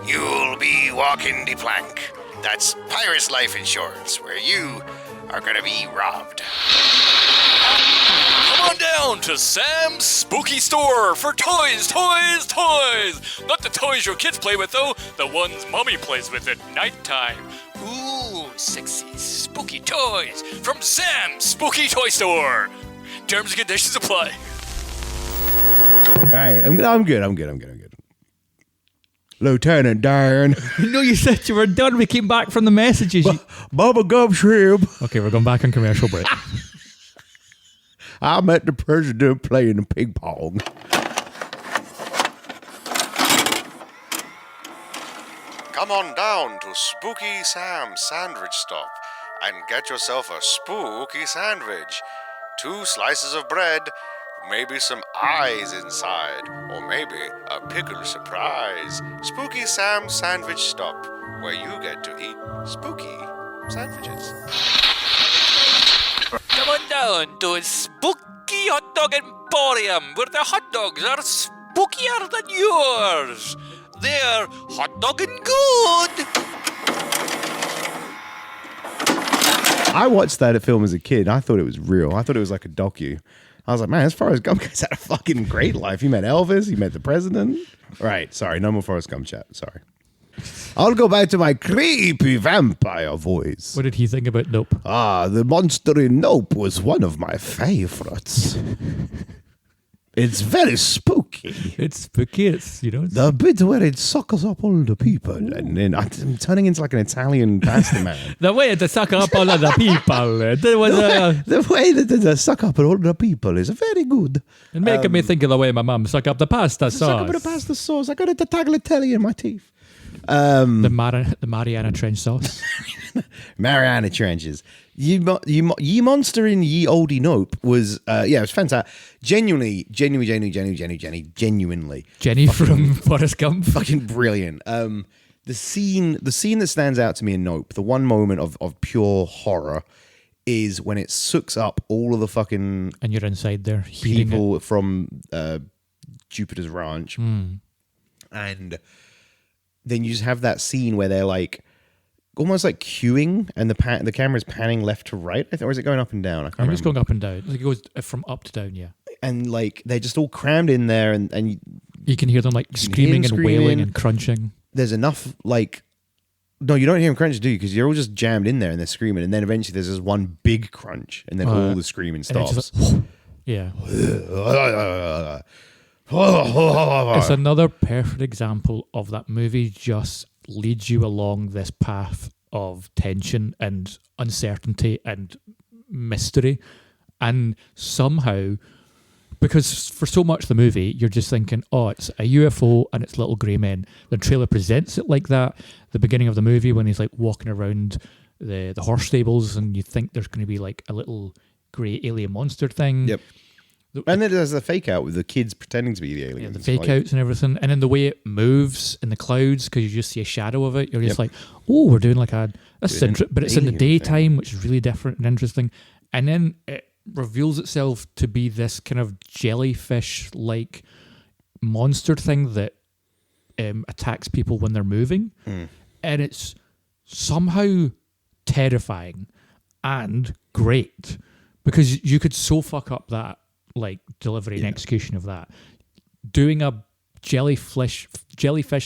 you'll be walking the plank. That's Pirates Life Insurance, where you are gonna be robbed. Come on down to Sam's Spooky Store for toys. Not the toys your kids play with, though. The ones Mommy plays with at nighttime. Ooh, sexy, spooky toys from Sam's Spooky Toy Store. Terms and conditions apply. All right, I'm good. Lieutenant Dan. No, you said you were done. We came back from the messages. Bubba Gum Shrimp. Okay, we're going back on commercial break. I met the president playing ping pong. Come on down to Spooky Sam's Sandwich Stop and get yourself a spooky sandwich. 2 slices of bread, maybe some eyes inside, or maybe a pickle surprise. Spooky Sam's Sandwich Stop, where you get to eat spooky sandwiches. Come on down to a Spooky Hot Dog Emporium, where the hot dogs are spookier than yours. They're hot dog and good. I watched that film as a kid. I thought it was real. I thought it was like a docu. I was like, man, as Forrest Gump guy's had a fucking great life. He met Elvis. He met the president. Right. Sorry. No more Forrest Gump chat. Sorry. I'll go back to my creepy vampire voice. What did he think about Nope? The monster in Nope was one of my favorites. It's very spooky. It's spooky. It's, The bit where it suckers up all the people, and then I'm turning into like an Italian pasta man. the way to suck up all of the people. There was The way that they suck up all the people is very good. and making me think of the way my mum suck up the pasta sauce. Suck up the pasta sauce. I got a tagliatelle in my teeth. The Mariana Trench sauce. Mariana Trenches. Ye monster in ye oldie Nope was it was fantastic. Genuinely. Jenny from Forrest Gump. Fucking brilliant. The scene that stands out to me in Nope, the one moment of pure horror, is when it sucks up all of the fucking And you're inside there heating people from Jupiter's Ranch, and then you just have that scene where they're like almost like queuing, and the camera's panning left to right, I think, or is it going up and down? I can't remember. It's going up and down. Like, it goes from up to down, yeah. And like they're just all crammed in there, and You can hear them like screaming and wailing and crunching. there's enough like. No, you don't hear them crunch, do you? Because you're all just jammed in there and they're screaming, and then eventually there's this one big crunch, and then all the screaming And stops. it's just like, yeah. It's another perfect example of that movie just leads you along this path of tension and uncertainty and mystery. And somehow, because for so much of the movie, you're just thinking, oh, it's a UFO and it's little grey men. The trailer presents it like that. The beginning of the movie when he's like walking around the horse stables, and you think there's going to be like a little grey alien monster thing. Yep. And then there's the fake out with the kids pretending to be the aliens. Yeah, the fake outs and everything. And then the way it moves in the clouds, because you just see a shadow of it, you're just like, oh, we're doing like but it's in the daytime, which is really different and interesting. And then it reveals itself to be this kind of jellyfish-like monster thing that attacks people when they're moving, and it's somehow terrifying and great because you could so fuck up that like delivery and execution of that. Doing a jellyfish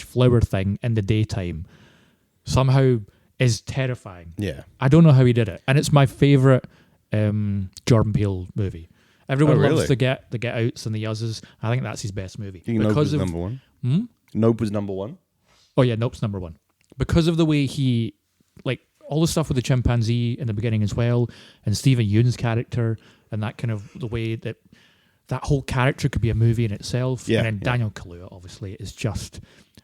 flower thing in the daytime somehow is terrifying. Yeah. I don't know how he did it, and it's my favorite Jordan Peele movie. Everyone loves the Get Outs and the Yuzzes. I think that's his best movie. Nope was number one. Nope was number one. Oh yeah, Nope's number one because of the way he like all the stuff with the chimpanzee in the beginning as well, and Stephen Yeun's character, and that kind of the way that whole character could be a movie in itself. Yeah, and then Daniel Kaluuya obviously is just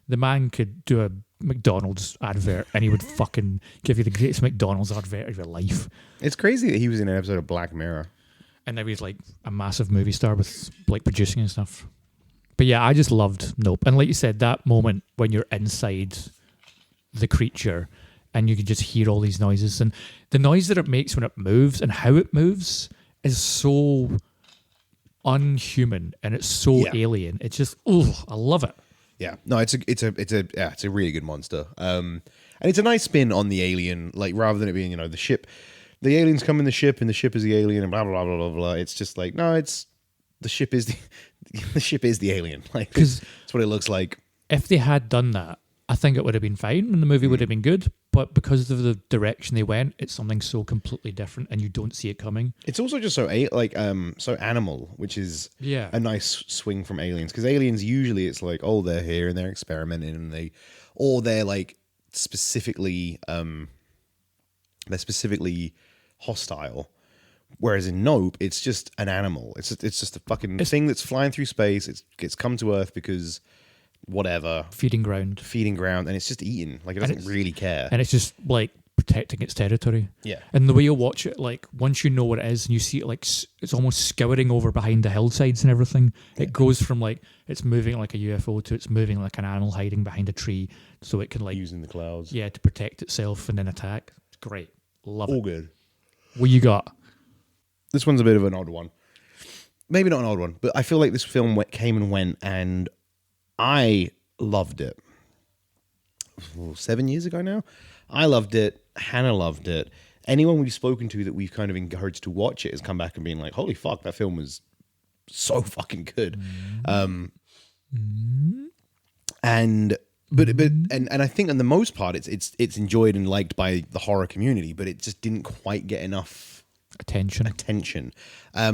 the man could do a McDonald's advert and he would fucking give you the greatest McDonald's advert of your life. It's crazy that he was in an episode of Black Mirror. And now he's like a massive movie star with like producing and stuff. But yeah, I just loved Nope. And like you said, that moment when you're inside the creature and you can just hear all these noises and the noise that it makes when it moves and how it moves is so unhuman and it's so alien. It's just, I love it. Yeah, no, it's a really good monster. And it's a nice spin on the alien, like rather than it being the ship. The aliens come in the ship, and the ship is the alien, and blah blah blah blah blah. It's just like no, it's the ship is the ship is the alien. Like that's what it looks like. If they had done that, I think it would have been fine, and the movie would have been good. But because of the direction they went, it's something so completely different, and you don't see it coming. It's also just so animal, which is a nice swing from aliens. Because aliens usually it's like they're here and they're experimenting, and they're like specifically hostile. Whereas in Nope, it's just an animal. It's just a fucking thing that's flying through space. It's come to Earth because whatever. Feeding ground. And it's just eating. Like, it doesn't really care. And it's just, like, protecting its territory. Yeah. And the way you watch it, like, once you know what it is and you see it, like, it's almost scouring over behind the hillsides and everything. Yeah. It goes from, like, it's moving like a UFO to it's moving like an animal hiding behind a tree so it can, like... using the clouds. Yeah, to protect itself and then attack. It's great. Love it. All good. What you got? This one's a bit of an odd one. Maybe not an odd one, but I feel like this film came and went, and I loved it. 7 years ago now? I loved it. Hannah loved it. Anyone we've spoken to that we've kind of encouraged to watch it has come back and been like, holy fuck, that film was so fucking good. And I think on the most part it's enjoyed and liked by the horror community, but it just didn't quite get enough attention.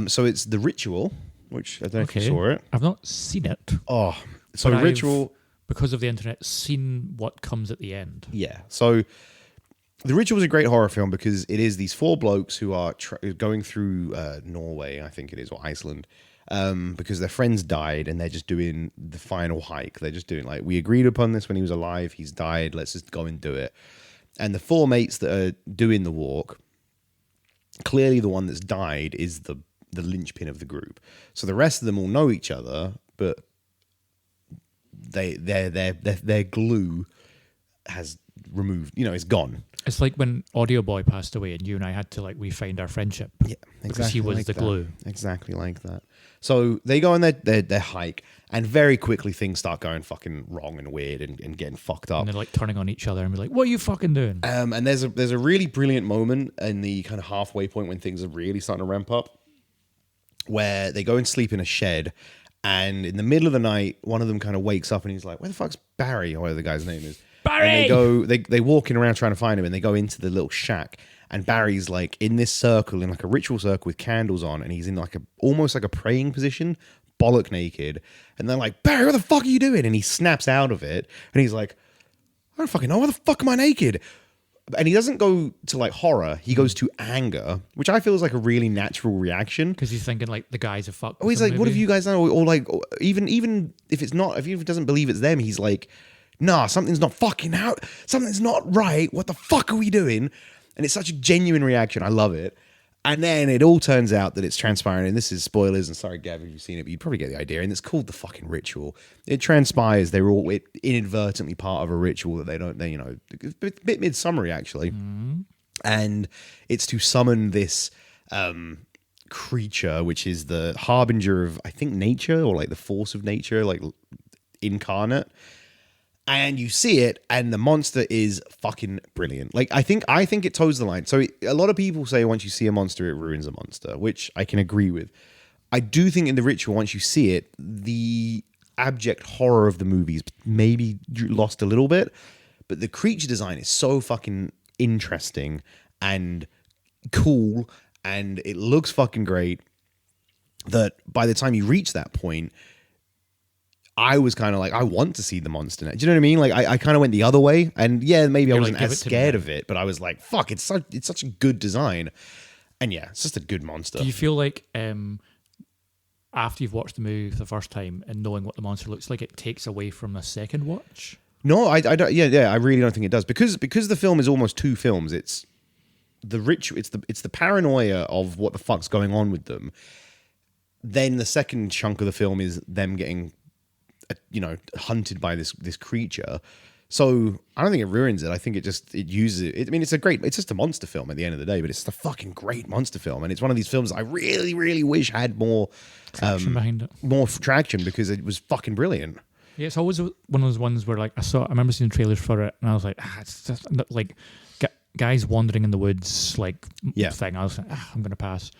So it's The Ritual, which I don't know if you saw it. I've not seen it. Oh, so The Ritual, because of the internet, seen what comes at the end. Yeah. So The Ritual is a great horror film because it is these four blokes who are going through Norway, I think it is, or Iceland, because their friends died and they're just doing the final hike. They're just doing like, we agreed upon this when he was alive, he's died, let's just go and do it. And the four mates that are doing the walk, clearly the one that's died is the linchpin of the group. So the rest of them all know each other, but their glue has removed, it's gone. It's like when Audio Boy passed away and you and I had to like refind our friendship. Yeah, exactly. Because he was like the that. glue. Exactly like that. So they go on their hike, and very quickly things start going fucking wrong and weird and getting fucked up. And they're like turning on each other and be like, what are you fucking doing? And there's a really brilliant moment in the kind of halfway point when things are really starting to ramp up, where they go and sleep in a shed, and in the middle of the night, one of them kind of wakes up and he's like, where the fuck's Barry, or whatever the guy's name is. Barry! And they're walking around trying to find him, and they go into the little shack, and Barry's like in this circle, in like a ritual circle with candles on, and he's in like almost like a praying position, bollock naked, and they're like, Barry, what the fuck are you doing? And he snaps out of it, and he's like, I don't fucking know, why the fuck am I naked? And he doesn't go to like horror, he goes to anger, which I feel is like a really natural reaction. Because he's thinking like the guys are fucked. Oh, he's like, what have you guys done? Or like, even if it's not, if he doesn't believe it's them, he's like, nah, something's not fucking out. Something's not right. What the fuck are we doing? And it's such a genuine reaction. I love it. And then it all turns out that it's transpiring, and this is spoilers, and sorry, Gav, if you've seen it, but you probably get the idea, and it's called The Fucking Ritual. It transpires they're all inadvertently part of a ritual that they a bit midsummery, actually. Mm-hmm. And it's to summon this creature, which is the harbinger of, I think, nature, or like the force of nature, like incarnate. and you see it, and the monster is fucking brilliant. Like, I think it toes the line. So a lot of people say once you see a monster, it ruins a monster, which I can agree with. I do think in The Ritual, once you see it, the abject horror of the movies maybe lost a little bit, but the creature design is so fucking interesting and cool, and it looks fucking great that by the time you reach that point, I was kind of like, I want to see the monster now. Do you know what I mean? Like, I kind of went the other way, and yeah, maybe I wasn't as scared of it, but I was like, fuck, it's such a good design, and yeah, it's just a good monster. Do you feel like after you've watched the movie for the first time and knowing what the monster looks like, it takes away from a second watch? No, I don't. Yeah, I really don't think it does because the film is almost two films. It's the ritual. It's the paranoia of what the fuck's going on with them. Then the second chunk of the film is them getting, hunted by this creature. So I don't think it ruins it. I think it uses it. I mean, it's just a monster film at the end of the day, but it's a fucking great monster film, and it's one of these films I really, really wish had more Traction behind it, more traction because it was fucking brilliant. Yeah, it's always one of those ones where like I remember seeing trailers for it, and I was like, it's just like guys wandering in the woods, thing. I was like, I'm gonna pass.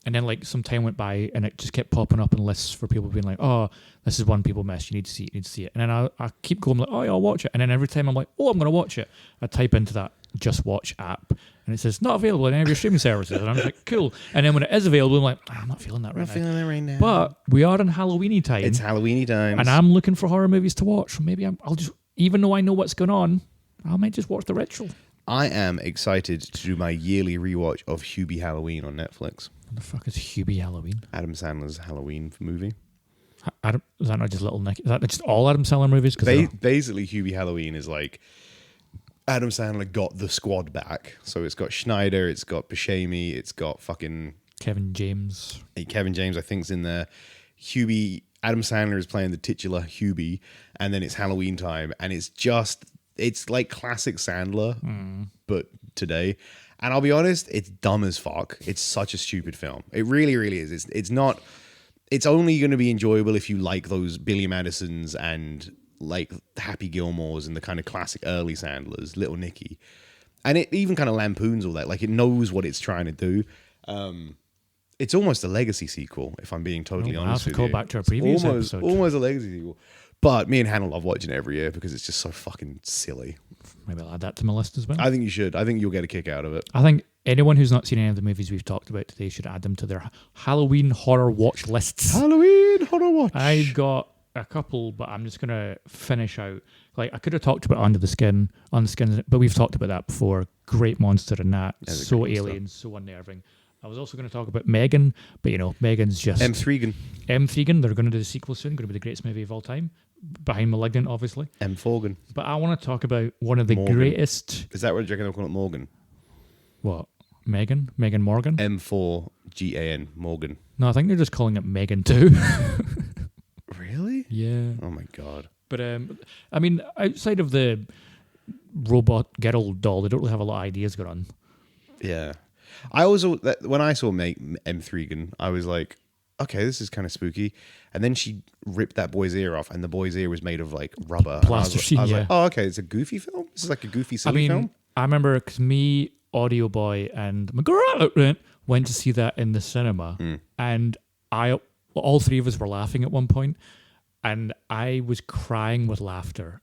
And then like some time went by, and it just kept popping up in lists for people being like, "Oh, this is one people miss. You need to see it. You need to see it." And then I keep going like, "Oh, yeah, I'll watch it." And then every time I'm like, "Oh, I'm going to watch it," I type into that Just Watch app, and it says not available on any of your streaming services. And I'm like, "Cool." And then when it is available, I'm like, I'm not feeling that right now. Feeling that right now. But we are in Halloweeny time. It's Halloweeny time, and I'm looking for horror movies to watch. Maybe I'll just, even though I know what's going on, I might just watch The Ritual. I am excited to do my yearly rewatch of Hubie Halloween on Netflix. What the fuck is Hubie Halloween? Adam Sandler's Halloween movie. Is that not just Little Nick? Is that just all Adam Sandler movies? Basically, Hubie Halloween is like Adam Sandler got the squad back. So it's got Schneider, it's got Buscemi, it's got fucking Kevin James. Kevin James, I think's in there. Adam Sandler is playing the titular Hubie, and then it's Halloween time, and it's like classic Sandler, but today. And I'll be honest, it's dumb as fuck. It's such a stupid film. It really, really is. It's not. It's only going to be enjoyable if you like those Billy Madisons and like Happy Gilmores and the kind of classic early Sandlers, Little Nicky. And it even kind of lampoons all that. Like, it knows what it's trying to do. It's almost a legacy sequel, if I'm being totally honest with you. I'll have to call back to our previous episode. Almost a legacy sequel. But me and Hannah love watching it every year because it's just so fucking silly. Maybe I'll add that to my list as well. I think you should. I think you'll get a kick out of it. I think anyone who's not seen any of the movies we've talked about today should add them to their Halloween horror watch lists. Halloween horror watch. I've got a couple, but I'm just going to finish out. Like, I could have talked about Under the Skin, but we've talked about that before. Great monster in that. So alien, so unnerving. I was also going to talk about Megan, but Megan's just... M3gan. They're going to do the sequel soon. Going to be the greatest movie of all time. Behind Malignant, obviously. M4gan. But I want to talk about one of the Morgan. greatest... Is that what you're going to call it, Morgan? What? Megan? Megan Morgan? M4GAN, Morgan. No, I think they're just calling it Megan too. Really? Yeah. Oh my God. But, I mean, outside of the robot girl doll, they don't really have a lot of ideas going on. Yeah. I also, when I saw M3gan, I was like, okay, this is kind of spooky. And then she ripped that boy's ear off, and the boy's ear was made of like rubber. Plasticine, I was like, oh, okay, it's a goofy film? This is like a goofy, silly film? I remember because me, Audio Boy, and my girl went to see that in the cinema, and all three of us were laughing at one point, and I was crying with laughter.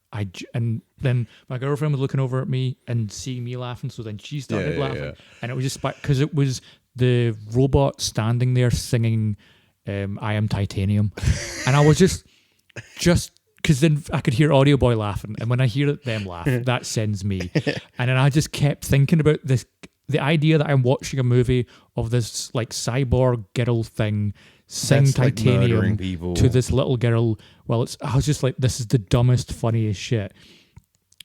And then my girlfriend was looking over at me and seeing me laughing, so then she started laughing, and it was just because it was the robot standing there singing I Am Titanium, and I was just because then I could hear Audio Boy laughing, and when I hear them laugh, that sends me. And then I just kept thinking about the idea that I'm watching a movie of this like cyborg girl thing sing That's Titanium like to this little girl. Well, I was just like, this is the dumbest, funniest shit.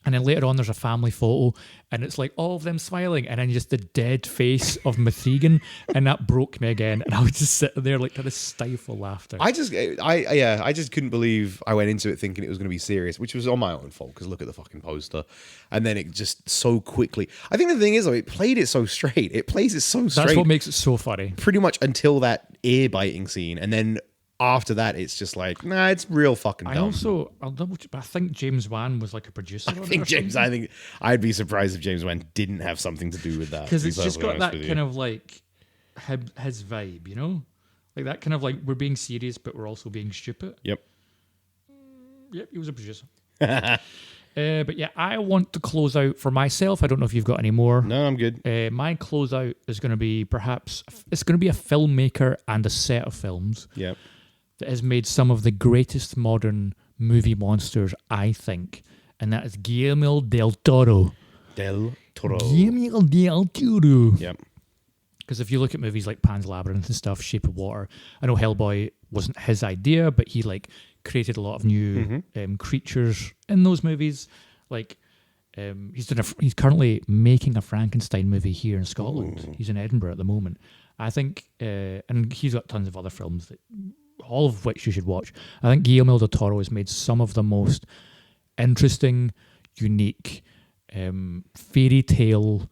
And then later on, there's a family photo, and it's like all of them smiling, and then just the dead face of Methegan, and that broke me again. And I was just sitting there like trying to stifle laughter. I just couldn't believe I went into it thinking it was going to be serious, which was on my own fault because look at the fucking poster, and then it just so quickly. I think the thing is though, it played it so straight. It plays it so straight. That's what makes it so funny. Pretty much until that ear biting scene, and then after that, it's just like, nah, it's real fucking dumb. I'll double check, but I think James Wan was like a producer. I think I'd be surprised if James Wan didn't have something to do with that. Because it's just got that kind of like his vibe, you know? Like that kind of like, we're being serious, but we're also being stupid. Yep. Yep, he was a producer. But yeah, I want to close out for myself. I don't know if you've got any more. No, I'm good. My closeout is going to be it's going to be a filmmaker and a set of films Yep. that has made some of the greatest modern movie monsters, I think. And that is Guillermo del Toro. Guillermo del Toro. Yep. Because if you look at movies like Pan's Labyrinth and stuff, Shape of Water, I know Hellboy wasn't his idea, but he like created a lot of new creatures in those movies. Like he's currently making a Frankenstein movie here in Scotland. Ooh. He's in Edinburgh at the moment. I think, and he's got tons of other films that all of which you should watch. I think Guillermo del Toro has made some of the most interesting, unique, fairy tale,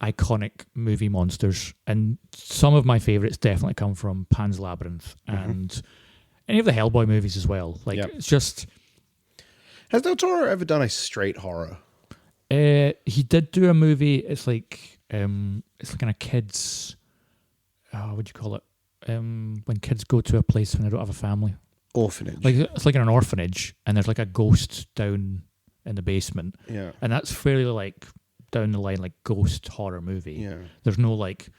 iconic movie monsters, and some of my favorites definitely come from Pan's Labyrinth and any of the Hellboy movies as well. Like it's just. Has Del Toro ever done a straight horror? He did do a movie. It's like kind of kids. What do you call it? When kids go to a place when they don't have a family. Orphanage. Like it's like in an orphanage, and there's like a ghost down in the basement. Yeah. And that's fairly like down the line, like ghost horror movie. Yeah. There's no like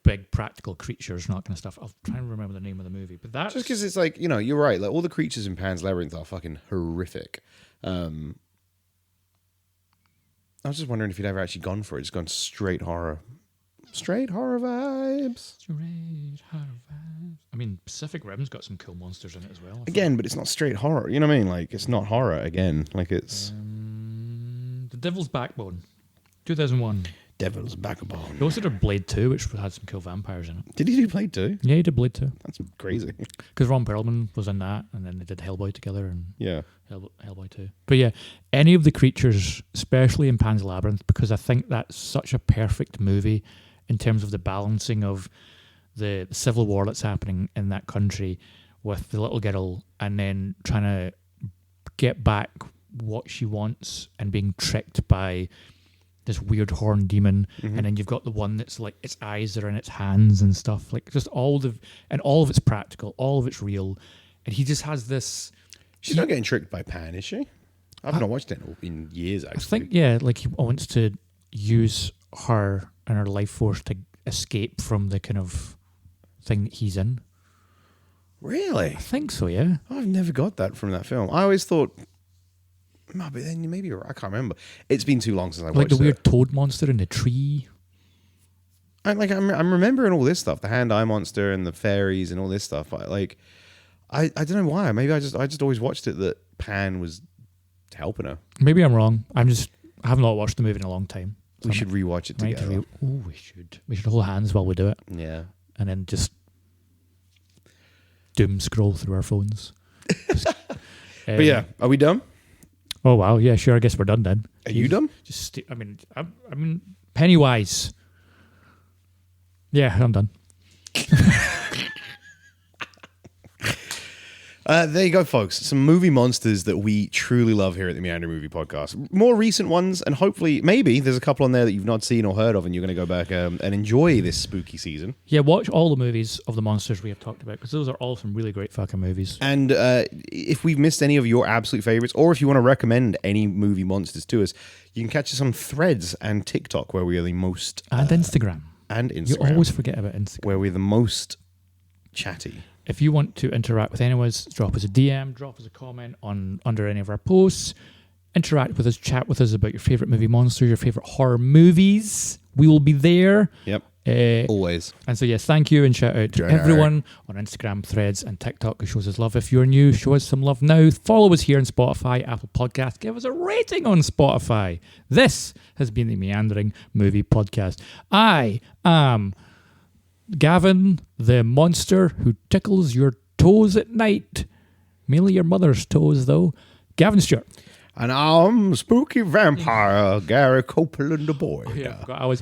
big practical creatures and all that kind of stuff. I'll try and remember the name of the movie, but that's just because it's like, you know, you're right. Like all the creatures in Pan's Labyrinth are fucking horrific. I was just wondering if you'd ever actually gone for it. Just gone straight horror. Straight horror vibes. Straight horror vibes. I mean, Pacific Rim's got some cool monsters in it as well. Again, but it's not straight horror. You know what I mean? Like, it's not horror again. Like, it's... The Devil's Backbone. 2001. Devil's Backbone. He also did Blade 2, which had some cool vampires in it. Did he do Blade 2? Yeah, he did Blade 2. That's crazy. Because Ron Perlman was in that, and then they did Hellboy together, and yeah, Hellboy 2. But yeah, any of the creatures, especially in Pan's Labyrinth, because I think that's such a perfect movie in terms of the balancing of the civil war that's happening in that country with the little girl, and then trying to get back what she wants and being tricked by this weird horn demon, and then you've got the one that's like its eyes are in its hands and stuff, like just all of it's practical, all of it's real, and he just has this. She's not getting tricked by Pan, is she? I've not watched it in years. Actually, I think like he wants to use her and her life force to escape from the kind of thing that he's in. Really? I think so. Yeah. I've never got that from that film. I always thought. No, but then maybe you're right. I can't remember. It's been too long since I watched it. Like the weird toad monster in the tree. I'm remembering all this stuff, the hand-eye monster and the fairies and all this stuff. I don't know why. Maybe I just always watched it that Pan was helping her. Maybe I'm wrong. I have not watched the movie in a long time. So we should rewatch it together. We should. We should hold hands while we do it. Yeah. And then just doom scroll through our phones. But yeah, are we done? Oh wow, yeah, sure. I guess we're done then. Are you done? I mean, Pennywise. Yeah, I'm done. There you go, folks. Some movie monsters that we truly love here at the Meander Movie Podcast. More recent ones, and hopefully, maybe there's a couple on there that you've not seen or heard of, and you're going to go back and enjoy this spooky season. Yeah, watch all the movies of the monsters we have talked about, because those are all some really great fucking movies. And if we've missed any of your absolute favorites, or if you want to recommend any movie monsters to us, you can catch us on Threads and TikTok, where we are the most... And Instagram. And Instagram. You always forget about Instagram. Where we're the most chatty. If you want to interact with any of us, drop us a DM, drop us a comment under any of our posts, interact with us, chat with us about your favourite movie monsters, your favourite horror movies. We will be there. Yep. Always. And so, yes, thank you and shout out to everyone on Instagram, Threads, and TikTok who shows us love. If you're new, show us some love now. Follow us here on Spotify, Apple Podcasts. Give us a rating on Spotify. This has been the Meandering Movie Podcast. I am Gavin, the monster who tickles your toes at night. Mainly your mother's toes, though. Gavin Stewart. And I'm spooky vampire Gary Copeland the boy. Yeah, I was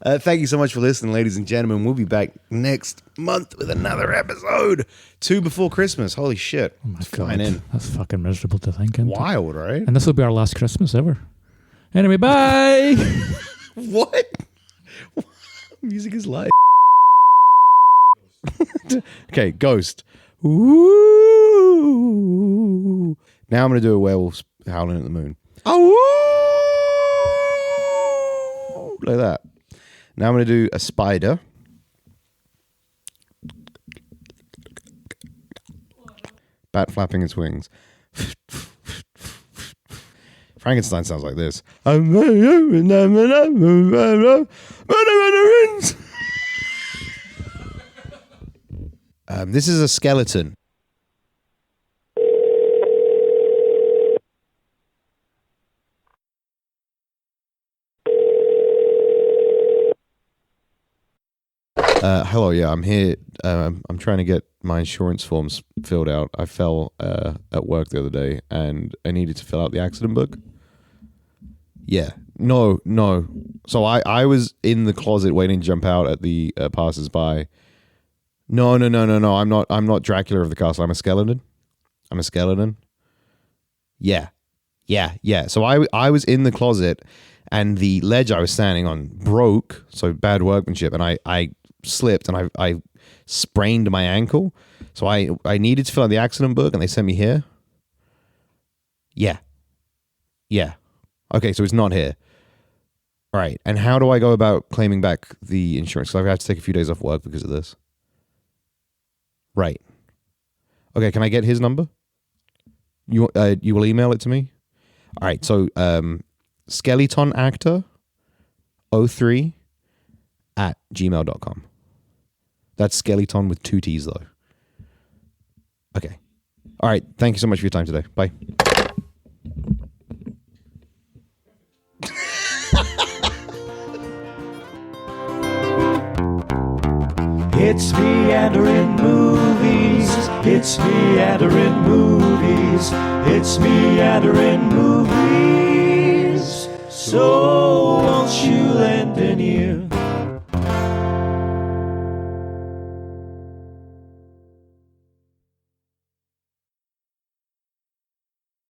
Thank you so much for listening, ladies and gentlemen. We'll be back next month with another episode. 2 before Christmas. Holy shit. Oh my Flying God. in. That's fucking miserable to think. Isn't it? Wild, right? And this will be our last Christmas ever. Anyway, bye. What? Music is life. Okay, Ghost. Ooh. Now I'm going to do a werewolf howling at the moon. Oh, like that. Now I'm going to do a spider. Bat flapping its wings. Frankenstein sounds like this. This is a skeleton. Hello, yeah, I'm here. I'm trying to get my insurance forms filled out. I fell at work the other day, and I needed to fill out the accident book. Yeah, no. So I was in the closet waiting to jump out at the passers-by. No. I'm not Dracula of the castle. I'm a skeleton. Yeah. So I was in the closet, and the ledge I was standing on broke. So bad workmanship, and I slipped and I sprained my ankle. So I needed to fill out the accident book, and they sent me here. Yeah. Okay, so it's not here. All right, and how do I go about claiming back the insurance? Because I have to take a few days off work because of this. Right. Okay, can I get his number? You will email it to me? All right, so skeletonactor03@gmail.com. That's skeleton with 2 T's though. Okay. All right, thank you so much for your time today. Bye. It's meandering movies. It's meandering movies. It's meandering movies. So won't you lend an ear?